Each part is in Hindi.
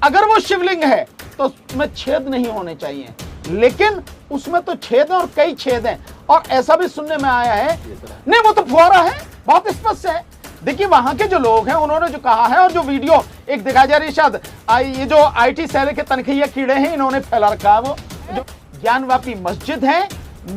अगर वो शिवलिंग है तो उसमें छेद नहीं होने चाहिए, लेकिन उसमें तो छेद है और कई छेद हैं। और ऐसा भी सुनने में आया है, नहीं वो तो फुहारा है, बहुत स्पष्ट है। देखिए वहां के जो लोग हैं उन्होंने जो कहा है और जो वीडियो एक दिखाया जा रही है, शायद ये जो IT सेल के तनखिया कीड़े हैं इन्होंने फैला रखा है। वो जो ज्ञानव्यापी मस्जिद है,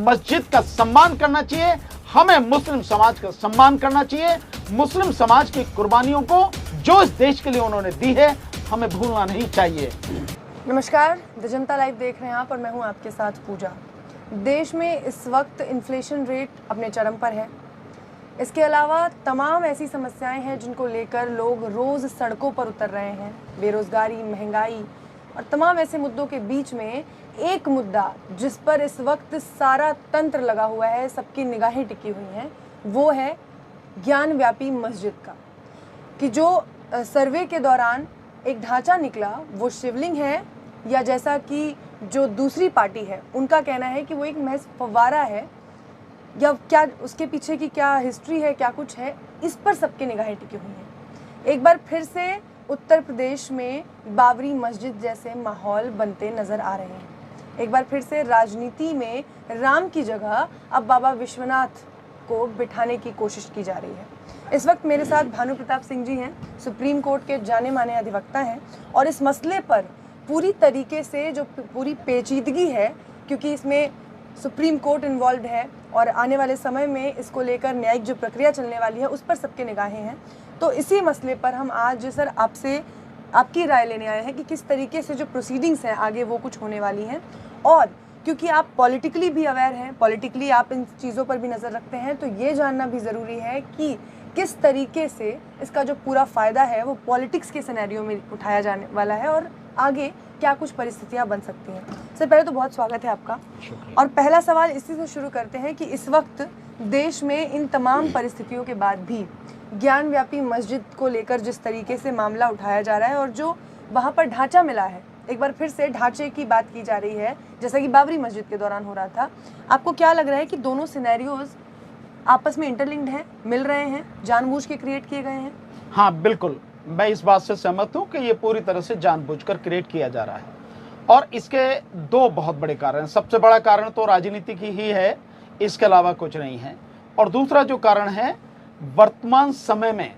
मस्जिद का सम्मान करना चाहिए, हमें मुस्लिम समाज का सम्मान करना चाहिए। मुस्लिम समाज की कुर्बानियों को जो इस देश के लिए उन्होंने दी है हमें भूलना नहीं चाहिए। नमस्कार, द जनता लाइव देख रहे हैं आप और मैं हूं आपके साथ पूजा। देश में इस वक्त इन्फ्लेशन रेट अपने चरम पर है। इसके अलावा तमाम ऐसी समस्याएं हैं जिनको लेकर लोग रोज़ सड़कों पर उतर रहे हैं। बेरोज़गारी, महंगाई और तमाम ऐसे मुद्दों के बीच में एक मुद्दा जिस पर इस वक्त सारा तंत्र लगा हुआ है, सबकी निगाहें टिकी हुई हैं, वो है ज्ञानव्यापी मस्जिद का। कि जो सर्वे के दौरान एक ढांचा निकला वो शिवलिंग है, या जैसा कि जो दूसरी पार्टी है उनका कहना है कि वो एक महज फव्वारा है, या क्या उसके पीछे की क्या हिस्ट्री है, क्या कुछ है, इस पर सबकी निगाहें टिकी हुई हैं। एक बार फिर से उत्तर प्रदेश में बाबरी मस्जिद जैसे माहौल बनते नज़र आ रहे हैं। एक बार फिर से राजनीति में राम की जगह अब बाबा विश्वनाथ को बिठाने की कोशिश की जा रही है। इस वक्त मेरे साथ भानु प्रताप सिंह जी हैं, सुप्रीम कोर्ट के जाने माने अधिवक्ता हैं, और इस मसले पर पूरी तरीके से जो पूरी पेचीदगी है, क्योंकि इसमें सुप्रीम कोर्ट इन्वॉल्व है और आने वाले समय में इसको लेकर न्यायिक जो प्रक्रिया चलने वाली है उस पर सबके निगाहें हैं। तो इसी मसले पर हम आज सर आपसे आपकी राय लेने आए हैं कि किस तरीके से जो प्रोसीडिंग्स हैं आगे वो कुछ होने वाली हैं, और क्योंकि आप पॉलिटिकली भी अवेयर हैं, पॉलिटिकली आप इन चीज़ों पर भी नज़र रखते हैं, तो ये जानना भी ज़रूरी है कि किस तरीके से इसका जो पूरा फ़ायदा है वो पॉलिटिक्स के सिनेरियो में उठाया जाने वाला है और आगे क्या कुछ परिस्थितियां बन सकती हैं। सर पहले तो बहुत स्वागत है आपका, और पहला सवाल इसी से शुरू करते हैं कि इस वक्त देश में इन तमाम परिस्थितियों के बाद भी ज्ञानव्यापी मस्जिद को लेकर जिस तरीके से मामला उठाया जा रहा है और जो वहाँ पर ढांचा मिला है, एक बार फिर से ढांचे की बात की जा रही है जैसा कि बाबरी मस्जिद के दौरान हो रहा था, आपको क्या लग रहा है कि दोनों सिनेरियोज आपस में इंटरलिंक्ड हैं, मिल रहे हैं, जानबूझ के क्रिएट किए गए हैं? हाँ बिल्कुल, मैं इस बात से सहमत हूँ कि ये पूरी तरह से जानबूझकर क्रिएट किया जा रहा है, और इसके दो बहुत बड़े कारण हैं। सबसे बड़ा कारण तो राजनीति की ही है, इसके अलावा कुछ नहीं है। और दूसरा जो कारण है, वर्तमान समय में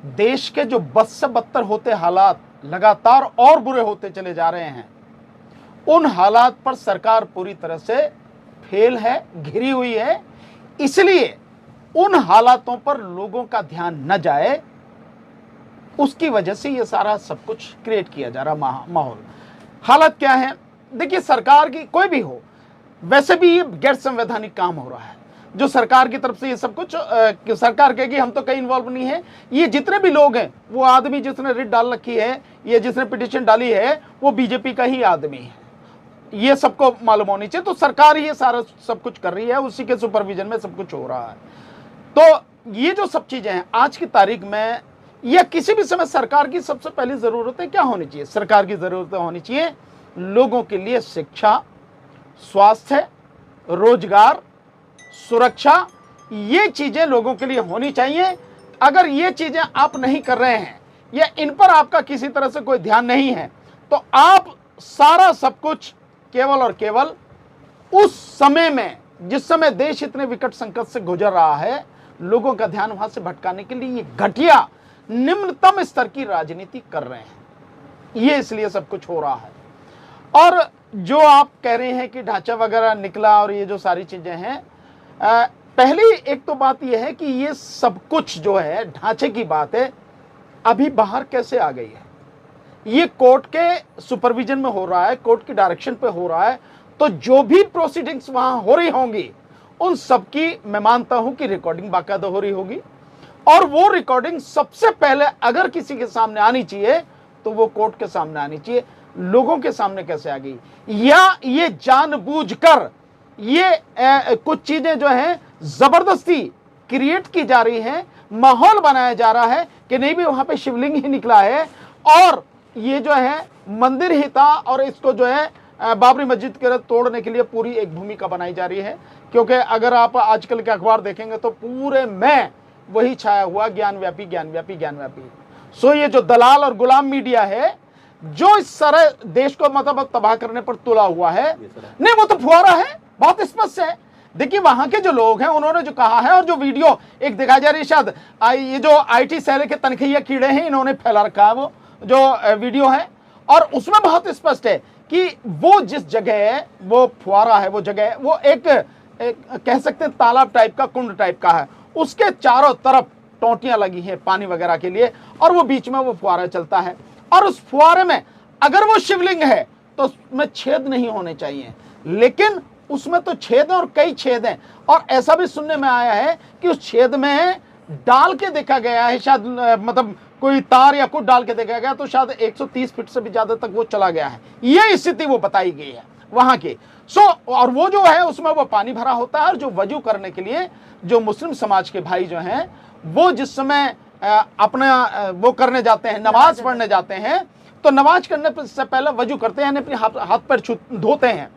देश के जो बद से बदतर होते हालात लगातार और बुरे होते चले जा रहे हैं, उन हालात पर सरकार पूरी तरह से फेल है, घिरी हुई है। इसलिए उन हालातों पर लोगों का ध्यान न जाए, उसकी वजह से ये सारा सब कुछ क्रिएट किया जा रहा माहौल। हालत क्या है, देखिए सरकार की कोई भी हो, वैसे भी ये गैर संवैधानिक काम हो रहा है जो सरकार की तरफ से ये सब कुछ सरकार कहेगी हम तो कहीं इन्वॉल्व नहीं है। ये जितने भी लोग हैं, वो आदमी जिसने रिट डाल रखी है, ये जिसने पिटीशन डाली है, वो बीजेपी का ही आदमी है, ये सबको मालूम होनी चाहिए। तो सरकार ये सारा सब कुछ कर रही है, उसी के सुपरविजन में सब कुछ हो रहा है। तो ये जो सब चीजें हैं आज की तारीख में या किसी भी समय सरकार की सबसे पहली जरूरतें क्या होनी चाहिए? सरकार की जरूरतें होनी चाहिए लोगों के लिए शिक्षा, स्वास्थ्य, रोजगार, सुरक्षा, ये चीजें लोगों के लिए होनी चाहिए। अगर ये चीजें आप नहीं कर रहे हैं या इन पर आपका किसी तरह से कोई ध्यान नहीं है, तो आप सारा सब कुछ केवल और केवल उस समय में जिस समय देश इतने विकट संकट से गुजर रहा है, लोगों का ध्यान वहां से भटकाने के लिए ये घटिया निम्नतम स्तर की राजनीति कर रहे हैं। ये इसलिए सब कुछ हो रहा है। और जो आप कह रहे हैं कि ढांचा वगैरह निकला और ये जो सारी चीजें हैं, पहली एक तो बात यह है कि ये सब कुछ जो है ढांचे की बात है, अभी बाहर कैसे आ गई है? ये कोर्ट के सुपरविजन में हो रहा है, कोर्ट की डायरेक्शन पे हो रहा है। तो जो भी प्रोसीडिंग्स वहां हो रही होंगी, उन सबकी मैं मानता हूं कि रिकॉर्डिंग बाकायदा हो रही होगी, और वो रिकॉर्डिंग सबसे पहले अगर किसी के सामने आनी चाहिए तो वो कोर्ट के सामने आनी चाहिए। लोगों के सामने कैसे आ गई? या ये जानबूझकर ये कुछ चीजें जो हैं जबरदस्ती क्रिएट की जा रही हैं, माहौल बनाया जा रहा है कि नहीं भी वहां पे शिवलिंग ही निकला है और ये जो है मंदिर ही था, और इसको जो है बाबरी मस्जिद के तोड़ने के लिए पूरी एक भूमिका बनाई जा रही है। क्योंकि अगर आप आजकल के अखबार देखेंगे तो पूरे में वही छाया हुआ ज्ञानव्यापी ज्ञानव्यापी ज्ञानव्यापी। सो ये जो दलाल और गुलाम मीडिया है, जो इस सारे देश को मतलब तबाह करने पर तुला हुआ है, नहीं वो तो फुहारा है, बहुत स्पष्ट है। देखिए वहां के जो लोग हैं उन्होंने जो कहा है, और जो वीडियो एक दिखाई जा रही है, शायद ये जो आईटी सेल के तनखिया कीड़े हैं इन्होंने फैला रखा है वो जो वीडियो है, और उसमें बहुत स्पष्ट है कि वो जिस जगह वो फुहारा है, वो जगह वो एक कह सकते हैं तालाब टाइप का, कुंड टाइप का है, उसके चारों तरफ टोंटियां लगी हैं पानी वगैरह के लिए, और वो बीच में वो फुहारा चलता है, और उस फुहारे में अगर वो शिवलिंग है तो उसमें छेद नहीं होने चाहिए, लेकिन उसमें तो छेद है और कई छेद हैं, और ऐसा भी सुनने में आया है कि उस छेद में डाल के देखा गया है, शायद मतलब कोई तार या कुछ डाल के देखा गया तो शायद 130 फीट से भी ज्यादा तक वो चला गया है, ये स्थिति वो बताई गई है वहां की। और वो जो है उसमें वो पानी भरा होता है, और जो वजू करने के लिए जो मुस्लिम समाज के भाई जो हैं वो जिस समय अपना वो करने जाते हैं, नमाज पढ़ने जाते हैं, तो नमाज करने से पहले वजू करते हैं, अपने हाथ पैर धोते हैं,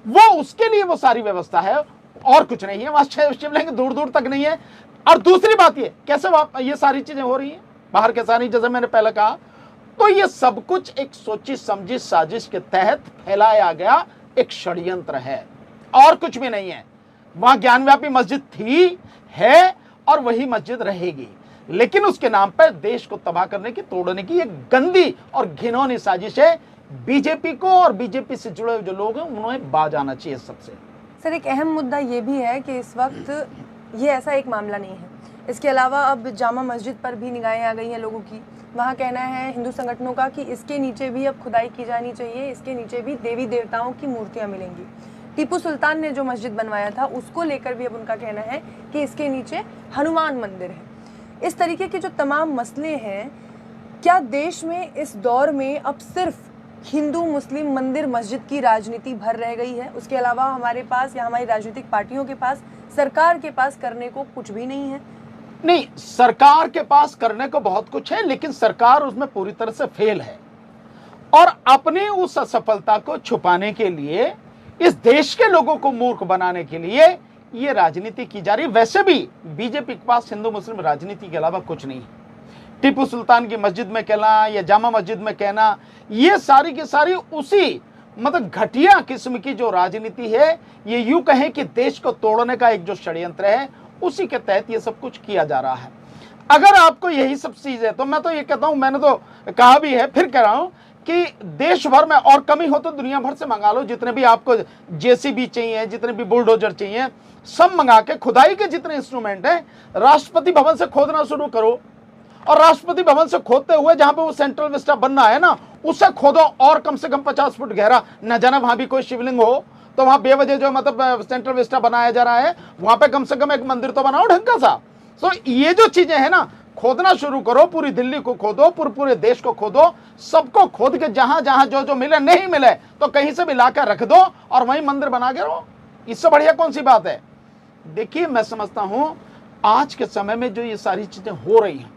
वो उसके लिए वो सारी व्यवस्था है, और कुछ नहीं है। वहां शिवलिंग दूर दूर तक नहीं है। और दूसरी बात ये कैसे ये सारी चीजें हो रही हैं बाहर के सारी, जैसे मैंने पहले कहा, तो ये सब कुछ एक सोची समझी साजिश के तहत फैलाया गया एक षड्यंत्र है, और कुछ भी नहीं है। वहां ज्ञानव्यापी मस्जिद थी, है, और वही मस्जिद रहेगी, लेकिन उसके नाम पर देश को तबाह करने की, तोड़ने की एक गंदी और घिनौनी साजिश है। बीजेपी को और बीजेपी से जुड़े हुए जो लोग हैं उन्हें बाज आना चाहिए सबसे। सर एक अहम मुद्दा ये भी है कि इस वक्त ये ऐसा एक मामला नहीं है, इसके अलावा अब जामा मस्जिद पर भी निगाहें आ गई हैं लोगों की। वहाँ कहना है हिंदू संगठनों का कि इसके नीचे भी अब खुदाई की जानी चाहिए, इसके नीचे भी देवी देवताओं की मूर्तियाँ मिलेंगी। टीपू सुल्तान ने जो मस्जिद बनवाया था उसको लेकर भी अब उनका कहना है कि इसके नीचे हनुमान मंदिर है। इस तरीके के जो तमाम मसले हैं, क्या देश में इस दौर में अब सिर्फ हिंदू मुस्लिम मंदिर मस्जिद की राजनीति भर रह गई है? उसके अलावा हमारे पास या हमारी राजनीतिक पार्टियों के पास, सरकार के पास करने को कुछ भी नहीं है? नहीं, सरकार के पास करने को बहुत कुछ है, लेकिन सरकार उसमें पूरी तरह से फेल है, और अपनी उस असफलता को छुपाने के लिए, इस देश के लोगों को मूर्ख बनाने के लिए ये राजनीति की जा रही है। वैसे भी बीजेपी के पास हिंदू मुस्लिम राजनीति के अलावा कुछ नहीं है। टीपू सुल्तान की मस्जिद में कहना या जामा मस्जिद में कहना, ये सारी की सारी उसी मतलब घटिया किस्म की जो राजनीति है, ये यूं कहें कि देश को तोड़ने का एक जो षड्यंत्र है, उसी के तहत ये सब कुछ किया जा रहा है। अगर आपको यही सब चीज है तो मैं तो ये कहता हूं, मैंने तो कहा भी है, फिर कह रहा हूं कि देश भर में और कमी हो तो दुनिया भर से मंगा लो, जितने भी आपको जेसीबी चाहिए, जितने भी बुलडोजर चाहिए, सब मंगा के खुदाई के जितने इंस्ट्रूमेंट हैं, राष्ट्रपति भवन से खोदना शुरू करो, और राष्ट्रपति भवन से खोदते हुए जहां पे वो सेंट्रल विस्टा बनना है ना, उससे खोदो और कम से कम 50 फुट गहरा, न जाने वहां भी कोई शिवलिंग हो, तो वहां बेवजह जो मतलब सेंट्रल विस्टा बनाया जा रहा है, वहां पे कम से कम एक मंदिर तो बनाओ ढंग का सा। तो ये जो चीजें हैं ना, खोदना शुरू करो, पूरी दिल्ली को खोदो, पूरे देश को खोदो, सबको खोद के जहां जहां जो जो मिले, नहीं मिले तो कहीं से भी लाकर रख दो और वहीं मंदिर बना के रहो। इससे बढ़िया कौन सी बात है? देखिए, मैं समझता हूं आज के समय में जो ये सारी चीजें हो रही हैं,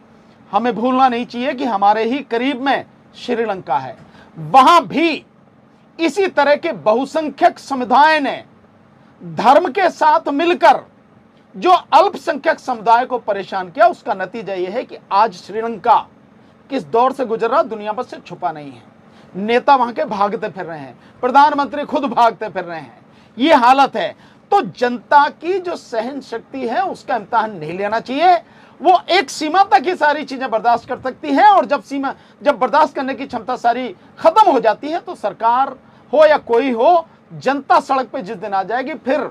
हमें भूलना नहीं चाहिए कि हमारे ही करीब में श्रीलंका है, वहां भी इसी तरह के बहुसंख्यक समुदाय ने धर्म के साथ मिलकर जो अल्पसंख्यक समुदाय को परेशान किया, उसका नतीजा यह है कि आज श्रीलंका किस दौर से गुजर रहा दुनिया भर से छुपा नहीं है। नेता वहां के भागते फिर रहे हैं, प्रधानमंत्री खुद भागते फिर रहे हैं, ये हालत है। तो जनता की जो सहन शक्ति है उसका इम्तिहान नहीं लेना चाहिए। वो एक सीमा तक ही सारी चीजें बर्दाश्त कर सकती है, और जब बर्दाश्त करने की क्षमता सारी खत्म हो जाती है तो सरकार हो या कोई हो, जनता सड़क पे जिस दिन आ जाएगी, फिर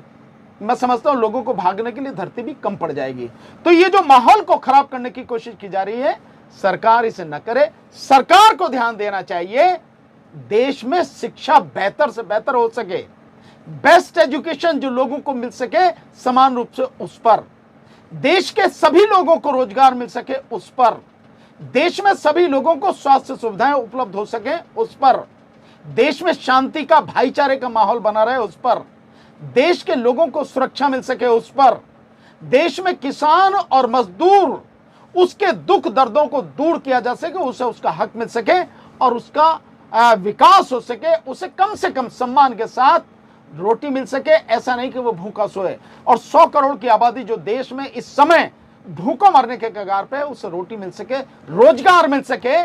मैं समझता हूं लोगों को भागने के लिए धरती भी कम पड़ जाएगी। तो ये जो माहौल को खराब करने की कोशिश की जा रही है, सरकार इसे न करे। सरकार को ध्यान देना चाहिए देश में शिक्षा बेहतर से बेहतर हो सके, बेस्ट एजुकेशन जो लोगों को मिल सके समान रूप से, उस पर देश के सभी लोगों को रोजगार मिल सके, उस पर देश में सभी लोगों को स्वास्थ्य सुविधाएं उपलब्ध हो सके, उस पर देश में शांति का, भाईचारे का माहौल बना रहे, उस पर देश के लोगों को सुरक्षा मिल सके, उस पर देश में किसान और मजदूर उसके दुख दर्दों को दूर किया जा सके, उसे उसका हक मिल सके और उसका विकास हो सके, उसे कम से कम सम्मान के साथ रोटी मिल सके। ऐसा नहीं कि वो भूखा सोए। और 100 करोड़ की आबादी जो देश में इस समय भूखों मरने के कगार पे, उसे रोटी मिल सके, रोजगार मिल सके,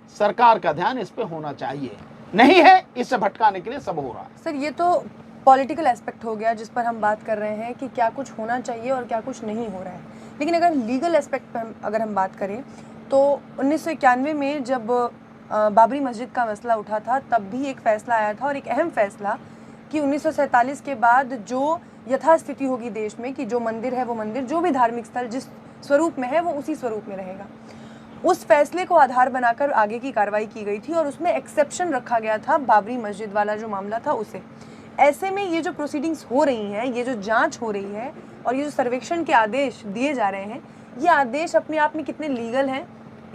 सरकार का ध्यान इस पे होना चाहिए। नहीं है, इसे भटकाने के लिए सब हो रहा है। सर ये तो पॉलिटिकल एस्पेक्ट हो गया जिस पर हम बात कर रहे हैं कि क्या कुछ होना चाहिए और क्या कुछ नहीं हो रहा है, लेकिन अगर लीगल एस्पेक्ट पर अगर हम बात करें तो 1991 में जब बाबरी मस्जिद का मसला उठा था तब भी एक फ़ैसला आया था, और एक अहम फ़ैसला कि 1947 के बाद जो यथास्थिति होगी देश में कि जो मंदिर है वो मंदिर, जो भी धार्मिक स्थल जिस स्वरूप में है वो उसी स्वरूप में रहेगा। उस फैसले को आधार बनाकर आगे की कार्रवाई की गई थी और उसमें एक्सेप्शन रखा गया था बाबरी मस्जिद वाला जो मामला था उसे। ऐसे में ये जो प्रोसीडिंग्स हो रही हैं, ये जो जांच हो रही है और ये जो सर्वेक्षण के आदेश दिए जा रहे हैं, ये आदेश अपने आप में कितने लीगल हैं,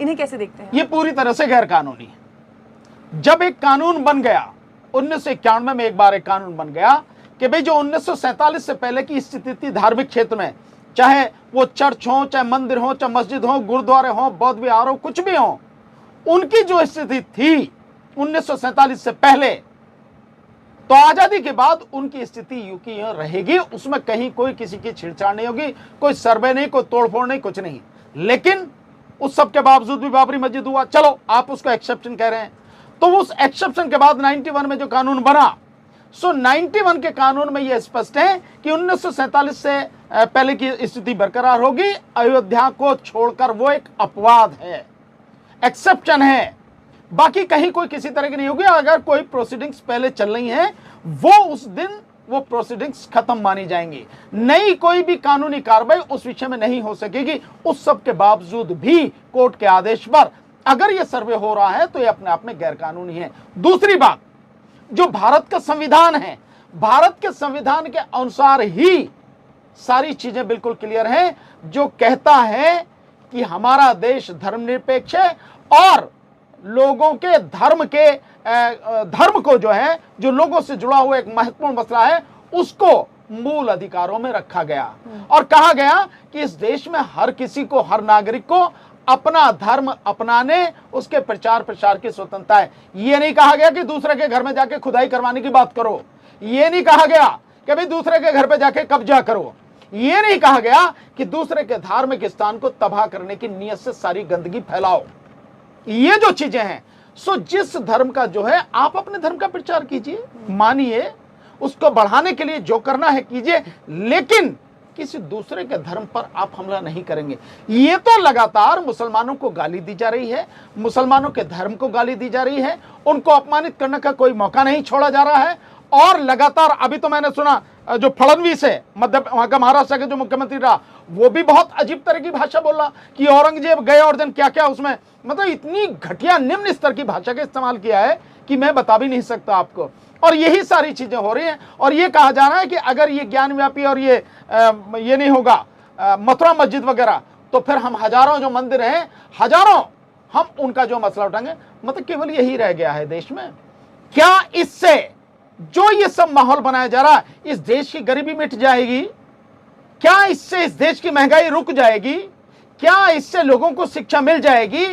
इन्हें कैसे देखते हैं? ये पूरी तरह से गैर कानूनी है। जब एक कानून बन गया 1991 में, एक बार एक कानून बन गया कि भाई जो 1947 से पहले की स्थिति थी धार्मिक क्षेत्र में, चाहे वो चर्च हो, चाहे मंदिर हो, चाहे मस्जिद हो, गुरुद्वारे हो, बौद्ध विहार हो, कुछ भी हो, उनकी जो स्थिति थी 1947 से पहले, तो आजादी के बाद उनकी स्थिति यूं की यूं रहेगी। उसमें कहीं कोई किसी की छेड़छाड़ नहीं होगी, कोई सर्वे नहीं, कोई तोड़फोड़ नहीं, कुछ नहीं। लेकिन उस सब के बावजूद भी बाबरी मस्जिद हुआ, चलो आप उसको एक्सेप्शन कह रहे हैं, तो उस एक्सेप्शन के बाद 91 में जो कानून बना, सो 91 के कानून में यह स्पष्ट है कि 1947 से पहले की स्थिति बरकरार होगी। अयोध्या को छोड़कर वो एक अपवाद है, एक्सेप्शन है, बाकी कहीं कोई किसी तरह की नहीं होगी। अगर कोई प्रोसीडिंग्स पहले चल रही हैं, वो उस दिन वो प्रोसीडिंग्स खत्म मानी जाएंगी। नई कोई भी कानूनी कार्रवाई उस विषय में नहीं हो सकेगी। उस सब के बावजूद भी कोर्ट के आदेश पर अगर ये सर्वे हो रहा है तो ये अपने आप में गैर कानूनी है। दूसरी बात, जो भारत का संविधान है, भारत के संविधान के अनुसार ही सारी चीजें बिल्कुल क्लियर हैं, जो कहता है कि हमारा देश धर्मनिरपेक्ष है और लोगों के धर्म को जो है, जो लोगों से जुड़ा हुआ एक महत्वपूर्ण मसला है, उसको मूल अधिकारों में रखा गया और कहा गया कि इस देश में हर किसी को, हर नागरिक को अपना धर्म अपनाने, उसके प्रचार प्रसार की स्वतंत्रता है। यह नहीं कहा गया कि दूसरे के घर में जाके खुदाई करवाने की बात करो, यह नहीं कहा गया कि भाई दूसरे के घर पे जाके कब्जा करो, यह नहीं कहा गया कि दूसरे के धार्मिक स्थान को तबाह करने की नीयत से सारी गंदगी फैलाओ। ये जो चीजें हैं, सो जिस धर्म का जो है, आप अपने धर्म का प्रचार कीजिए, मानिए, उसको बढ़ाने के लिए जो करना है कीजिए, लेकिन किसी दूसरे के धर्म पर आप हमला नहीं करेंगे। ये तो लगातार मुसलमानों को गाली दी जा रही है, मुसलमानों के धर्म को गाली दी जा रही है, उनको अपमानित करने का कोई मौका नहीं छोड़ा जा रहा है। और लगातार अभी तो मैंने सुना जो फडणवीस है, वहां का महाराष्ट्र के जो मुख्यमंत्री रहा, वो भी बहुत अजीब तरह की भाषा बोला कि औरंगजेब गए और जन क्या क्या, उसमें मतलब इतनी घटिया निम्न स्तर की भाषा का इस्तेमाल किया है कि मैं बता भी नहीं सकता आपको। और यही सारी चीजें हो रही हैं और ये कहा जा रहा है कि अगर ये ज्ञानव्यापी और ये नहीं होगा मथुरा मस्जिद वगैरह, तो फिर हम हजारों जो मंदिर हैं, हजारों, हम उनका जो मसला उठाएंगे। मतलब केवल यही रह गया है देश में। क्या इससे जो ये सब माहौल बनाया जा रहा है, इस देश की गरीबी मिट जाएगी? क्या इससे इस देश की महंगाई रुक जाएगी? क्या इससे लोगों को शिक्षा मिल जाएगी?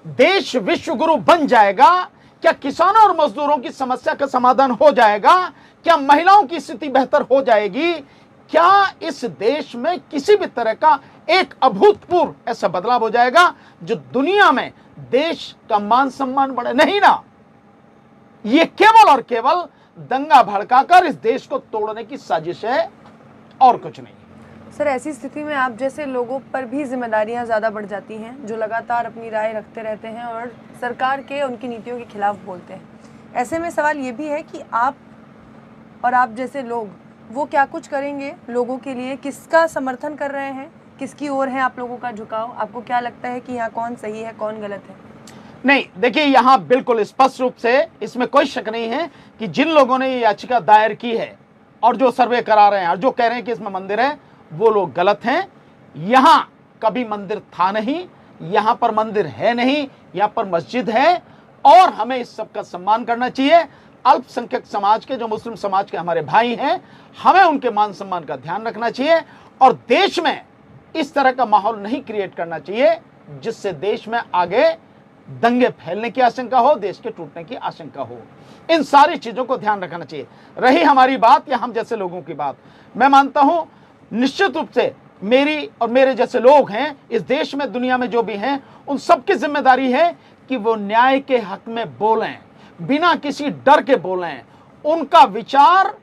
देश विश्व गुरु बन जाएगा? क्या किसानों और मजदूरों की समस्या का समाधान हो जाएगा? क्या महिलाओं की स्थिति बेहतर हो जाएगी? क्या इस देश में किसी भी तरह का एक अभूतपूर्व ऐसा बदलाव हो जाएगा जो दुनिया में देश का मान सम्मान बढ़े? नहीं ना, ये केवल और केवल दंगा भड़काकर इस देश को तोड़ने की साजिश है और कुछ नहीं। सर, ऐसी स्थिति में आप जैसे लोगों पर भी जिम्मेदारियां ज़्यादा बढ़ जाती हैं, जो लगातार अपनी राय रखते रहते हैं और सरकार के, उनकी नीतियों के खिलाफ बोलते हैं। ऐसे में सवाल ये भी है कि आप और आप जैसे लोग वो क्या कुछ करेंगे लोगों के लिए? किसका समर्थन कर रहे हैं, किसकी ओर है आप लोगों का झुकाव? आपको क्या लगता है कि यहाँ कौन सही है, कौन गलत है? नहीं, देखिए, यहाँ बिल्कुल स्पष्ट रूप से इसमें कोई शक नहीं है कि जिन लोगों ने ये याचिका दायर की है और जो सर्वे करा रहे हैं और जो कह रहे हैं कि इसमें मंदिर है, वो लोग गलत हैं। यहां कभी मंदिर था नहीं, यहां पर मंदिर है नहीं, यहां पर मस्जिद है और हमें इस सब का सम्मान करना चाहिए। अल्पसंख्यक समाज के, जो मुस्लिम समाज के हमारे भाई हैं, हमें उनके मान सम्मान का ध्यान रखना चाहिए और देश में इस तरह का माहौल नहीं क्रिएट करना चाहिए जिससे देश में आगे दंगे फैलने की आशंका हो, देश के टूटने की आशंका हो। इन सारी चीजों को ध्यान रखना चाहिए। रही हमारी बात या हम जैसे लोगों की बात, मैं मानता हूं निश्चित रूप से मेरी और मेरे जैसे लोग हैं इस देश में, दुनिया में जो भी हैं, उन सबकी जिम्मेदारी है कि वो न्याय के हक में बोलें, बिना किसी डर के बोलें। उनका विचार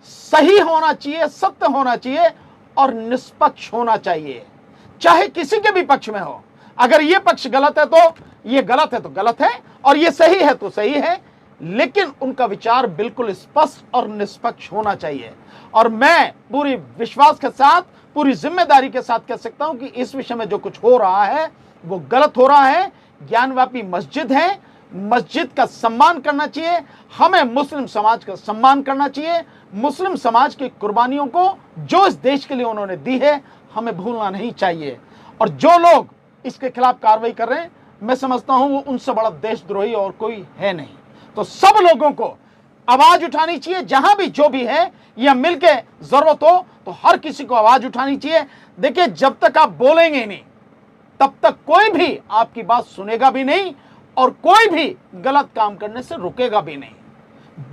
सही होना चाहिए, सत्य होना चाहिए और निष्पक्ष होना चाहिए, चाहे किसी के भी पक्ष में हो। अगर ये पक्ष गलत है तो ये गलत है तो गलत है, और ये सही है तो सही है, लेकिन उनका विचार बिल्कुल स्पष्ट और निष्पक्ष होना चाहिए। और मैं पूरी विश्वास के साथ, पूरी जिम्मेदारी के साथ कह सकता हूं कि इस विषय में जो कुछ हो रहा है वो गलत हो रहा है। ज्ञानवापी मस्जिद है, मस्जिद का सम्मान करना चाहिए, हमें मुस्लिम समाज का सम्मान करना चाहिए। मुस्लिम समाज की कुर्बानियों को जो इस देश के लिए उन्होंने दी है हमें भूलना नहीं चाहिए। और जो लोग इसके खिलाफ कार्रवाई कर रहे हैं, मैं समझता हूं वो उनसे बड़ा देशद्रोही और कोई है नहीं। तो सब लोगों को आवाज उठानी चाहिए, जहां भी जो भी है, या मिलके जरूरत हो तो हर किसी को आवाज उठानी चाहिए। देखिए, जब तक आप बोलेंगे नहीं तब तक कोई भी आपकी बात सुनेगा भी नहीं और कोई भी गलत काम करने से रुकेगा भी नहीं।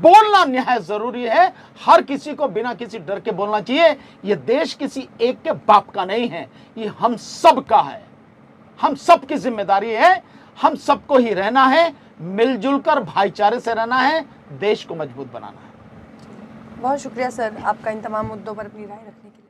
बोलना निहायत जरूरी है, हर किसी को बिना किसी डर के बोलना चाहिए। यह देश किसी एक के बाप का नहीं है, ये हम सब का है, हम सब की जिम्मेदारी है। हम सबको ही रहना है, मिलजुल कर भाईचारे से रहना है, देश को मजबूत बनाना है। बहुत शुक्रिया सर, आपका इन तमाम मुद्दों पर अपनी राय रखने के लिए।